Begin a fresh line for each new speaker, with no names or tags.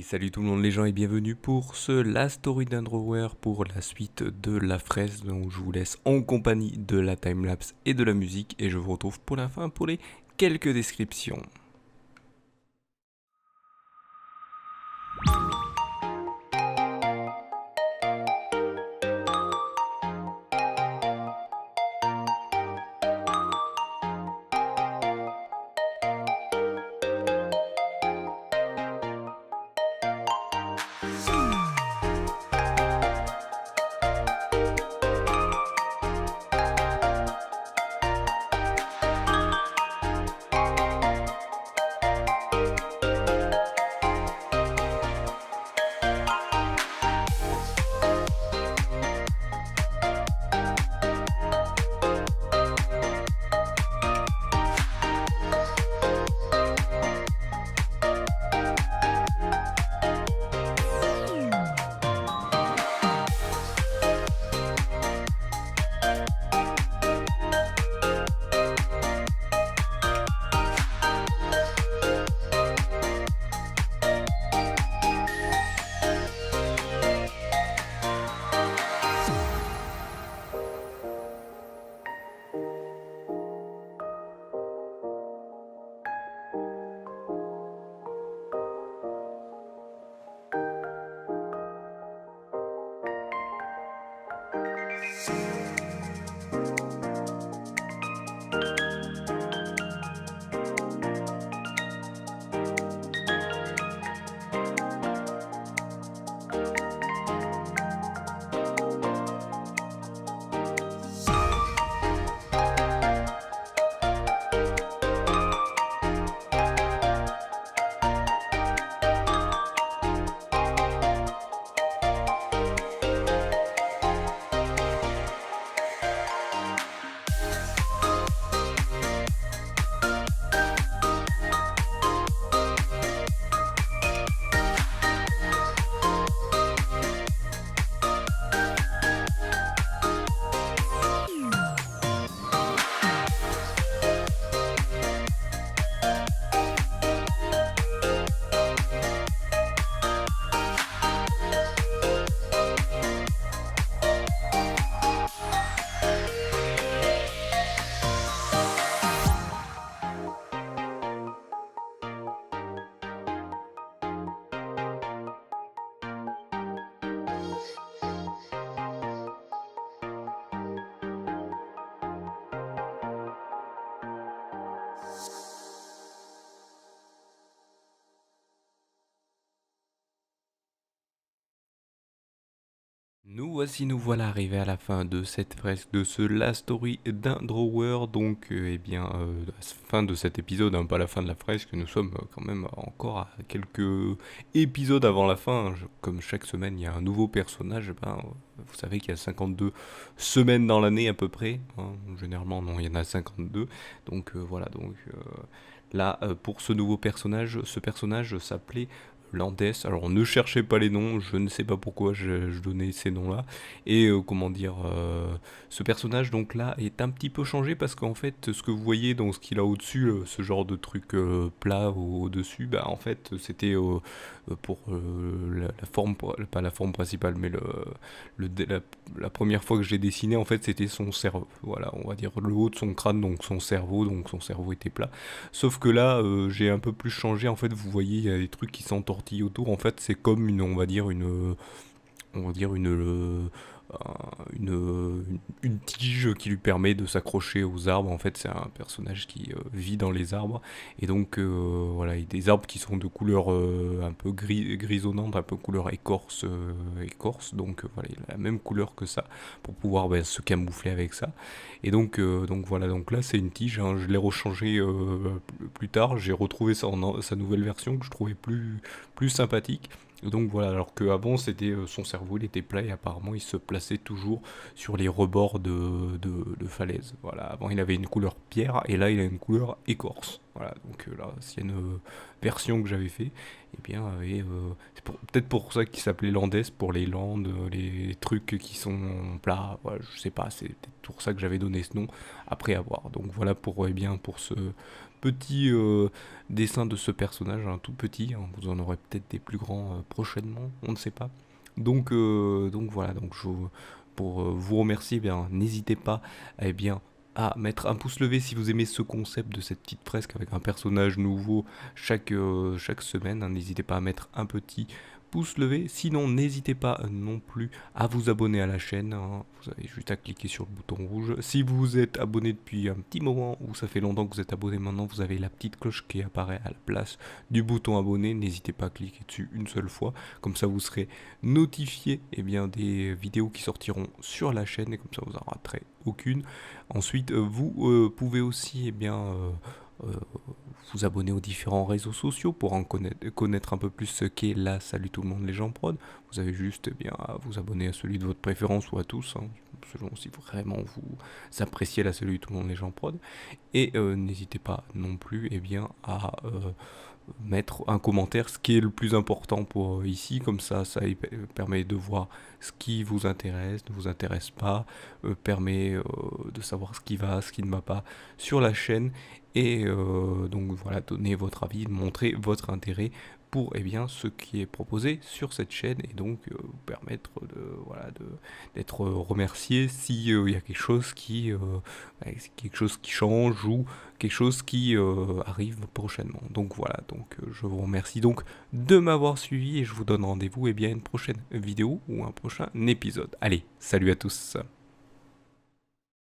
Salut tout le monde les gens et bienvenue pour ce La Story d'Undrower pour la suite de la fraise. Donc je vous laisse en compagnie de la timelapse et de la musique et je vous retrouve pour la fin pour les quelques descriptions. Nous voilà arrivés à la fin de cette fresque, de ce La Story d'un Drawer. Donc, fin de cet épisode, hein, pas la fin de la fresque. Nous sommes quand même encore à quelques épisodes avant la fin. Comme chaque semaine, il y a un nouveau personnage. Vous savez qu'il y a 52 semaines dans l'année à peu près, hein. Généralement, non, il y en a 52. Donc, là, pour ce nouveau personnage, ce personnage s'appelait Landes. Alors ne cherchez pas les noms, je ne sais pas pourquoi je donnais ces noms-là. Et ce personnage donc là est un petit peu changé parce qu'en fait ce que vous voyez dans ce qu'il a au-dessus, ce genre de truc plat au-dessus, bah en fait c'était pour la forme, pas la forme principale, mais la première fois que j'ai dessiné en fait c'était son cerveau. Voilà, on va dire le haut de son crâne, donc son cerveau était plat. Sauf que là, j'ai un peu plus changé. En fait, vous voyez, il y a des trucs qui s'entortillent autour. En fait, c'est comme une tige qui lui permet de s'accrocher aux arbres. En fait, c'est un personnage qui vit dans les arbres. Et donc, voilà, il y a des arbres qui sont de couleur un peu grisonnante, un peu couleur écorce. Donc, voilà, il a la même couleur que ça pour pouvoir se camoufler avec ça. Et donc voilà, donc là, c'est une tige, hein. Je l'ai rechangé plus tard. J'ai retrouvé ça sa nouvelle version que je trouvais plus sympathique. Donc voilà, alors qu'avant c'était son cerveau, il était plat et apparemment il se plaçait toujours sur les rebords de falaise. Voilà, avant il avait une couleur pierre et là il a une couleur écorce. Voilà, donc là c'est une version que j'avais fait. Et bien, c'est peut-être pour ça qu'il s'appelait Landes, pour les landes, les trucs qui sont plats. Voilà, je sais pas, c'est peut-être pour ça que j'avais donné ce nom après avoir. Donc voilà pour, pour ce petit dessin de ce personnage, un tout petit, hein. Vous en aurez peut-être des plus grands prochainement, on ne sait pas. Donc voilà, pour vous remercier, eh bien, n'hésitez pas eh bien, à mettre un pouce levé si vous aimez ce concept de cette petite fresque avec un personnage nouveau chaque semaine, hein. N'hésitez pas à mettre un petit pouce levé. Sinon, n'hésitez pas non plus à vous abonner à la chaîne, hein. Vous avez juste à cliquer sur le bouton rouge. Si vous êtes abonné depuis un petit moment ou ça fait longtemps que vous êtes abonné maintenant, vous avez la petite cloche qui apparaît à la place du bouton abonné. N'hésitez pas à cliquer dessus une seule fois. Comme ça, vous serez notifié eh bien, des vidéos qui sortiront sur la chaîne et comme ça, vous en raterez aucune. Ensuite, vous pouvez aussi euh, vous abonner aux différents réseaux sociaux pour connaître un peu plus ce qu'est la Salut tout le monde les gens prod. Vous avez juste à vous abonner à celui de votre préférence ou à tous, hein, selon si vraiment vous appréciez la Salut tout le monde les gens prod. Et n'hésitez pas non plus à mettre un commentaire, ce qui est le plus important pour ici, comme ça permet de voir ce qui vous intéresse, ne vous intéresse pas, permet de savoir ce qui va, ce qui ne va pas sur la chaîne, et donc voilà, donner votre avis, montrer votre intérêt pour ce qui est proposé sur cette chaîne, et donc vous permettre d'être remercié si il y a quelque chose qui change ou quelque chose qui arrive prochainement. Donc voilà, je vous remercie donc de m'avoir suivi et je vous donne rendez-vous à une prochaine vidéo ou un prochain épisode. Allez, salut à tous.